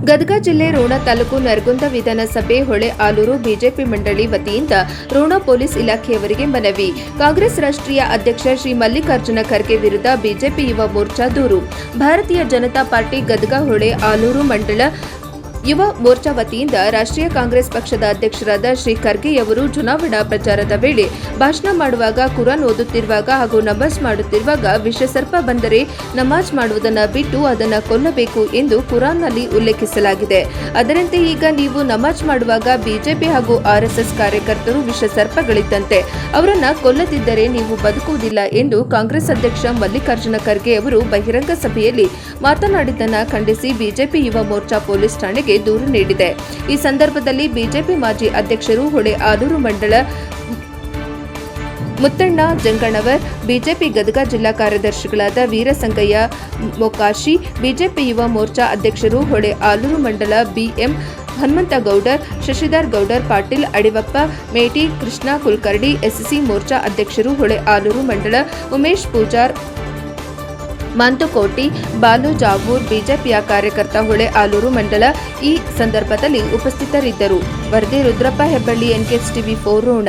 ಗದಗ ಜಿಲ್ಲೆ ರೋಣ ತಾಲೂಕು ನರಗುಂದ ವಿಧಾನಸಭೆ ಹೊಳೆ ಆಲೂರು ಬಿಜೆಪಿ ಮಂಡಳಿ ವತಿಯಿಂದ ರೋಣ ಪೊಲೀಸ್ ಇಲಾಖೆಯವರಿಗೆ ಮನವಿ. ಕಾಂಗ್ರೆಸ್ ರಾಷ್ಟ್ರೀಯ ಅಧ್ಯಕ್ಷ ಶ್ರೀ ಮಲ್ಲಿಕಾರ್ಜುನ ಖರ್ಗೆ ವಿರುದ್ಧ ಬಿಜೆಪಿ ಯುವ ಮೋರ್ಚಾ ದೂರು. ಭಾರತೀಯ ಜನತಾ ಪಾರ್ಟಿ ಗದಗ ಹೊಳೆ ಆಲೂರು ಮಂಡಳ ಯುವ ಮೋರ್ಚಾ ವತಿಯಿಂದ ರಾಷ್ಟ್ರೀಯ ಕಾಂಗ್ರೆಸ್ ಪಕ್ಷದ ಅಧ್ಯಕ್ಷರಾದ ಶ್ರೀ ಖರ್ಗೆಯವರು ಚುನಾವಣಾ ಪ್ರಚಾರದ ವೇಳೆ ಭಾಷಣ ಮಾಡುವಾಗ ಕುರಾನ್ ಓದುತ್ತಿರುವಾಗ ಹಾಗೂ ನಮಾಜ್ ಮಾಡುತ್ತಿರುವಾಗ ವಿಷಸರ್ಪ ಬಂದರೆ ನಮಾಜ್ ಮಾಡುವುದನ್ನು ಬಿಟ್ಟು ಅದನ್ನು ಕೊಲ್ಲಬೇಕು ಎಂದು ಕುರಾನ್ನಲ್ಲಿ ಉಲ್ಲೇಖಿಸಲಾಗಿದೆ. ಅದರಂತೆ ಈಗ ನೀವು ನಮಾಜ್ ಮಾಡುವಾಗ ಬಿಜೆಪಿ ಹಾಗೂ ಆರ್ಎಸ್ಎಸ್ ಕಾರ್ಯಕರ್ತರು ವಿಷಸರ್ಪಗಳಿದ್ದಂತೆ ಅವರನ್ನ ಕೊಲ್ಲದಿದ್ದರೆ ನೀವು ಬದುಕುವುದಿಲ್ಲ ಎಂದು ಕಾಂಗ್ರೆಸ್ ಅಧ್ಯಕ್ಷ ಮಲ್ಲಿಕಾರ್ಜುನ ಖರ್ಗೆ ಅವರು ಬಹಿರಂಗ ಸಭೆಯಲ್ಲಿ ಮಾತನಾಡಿದ್ದನ್ನು ಖಂಡಿಸಿ ಬಿಜೆಪಿ ಯುವ ಮೋರ್ಚಾ ಪೊಲೀಸ್ ಠಾಣೆಗೆ ದೂರು ನೀಡಿದೆ. ಈ ಸಂದರ್ಭದಲ್ಲಿ ಬಿಜೆಪಿ ಮಾಜಿ ಅಧ್ಯಕ್ಷರು ಹೊಳೆ ಆಲೂರು ಮಂಡಳ ಮುತ್ತಣ್ಣ ಜಂಗಣ್ಣವರ್, ಬಿಜೆಪಿ ಗದಗ ಜಿಲ್ಲಾ ಕಾರ್ಯದರ್ಶಿಗಳಾದ ವೀರಸಂಗಯ್ಯ ಮೊಕಾಶಿ, ಬಿಜೆಪಿ ಯುವ ಮೋರ್ಚಾ ಅಧ್ಯಕ್ಷರು ಹೊಳೆ ಆಲೂರು ಮಂಡಲ ಬಿಎಂ ಹನುಮಂತಗೌಡರ್, ಶಶಿಧರ್ ಗೌಡರ್ ಪಾಟೀಲ್, ಅಡಿವಪ್ಪ ಮೇಟಿ, ಕೃಷ್ಣ ಕುಲಕರ್ಣಿ, ಎಸ್ಸಿ ಮೋರ್ಚಾ ಅಧ್ಯಕ್ಷರು ಹೊಳೆ ಆಲೂರು ಮಂಡಳ ಉಮೇಶ್ ಪೂಜಾರ್, ಮಾಂತುಕೋಟಿ, ಬಾಲು ಜಾವೂರ್, ಬಿಜೆಪಿಯ ಕಾರ್ಯಕರ್ತ ಹೊಳೆ ಆಲೂರು ಮಂಡಲ ಈ ಸಂದರ್ಭದಲ್ಲಿ ಉಪಸ್ಥಿತರಿದ್ದರು. ವರದಿ ರುದ್ರಪ್ಪ ಹೆಬ್ಬಳ್ಳಿ, NKS TV 4 ರೋಣ.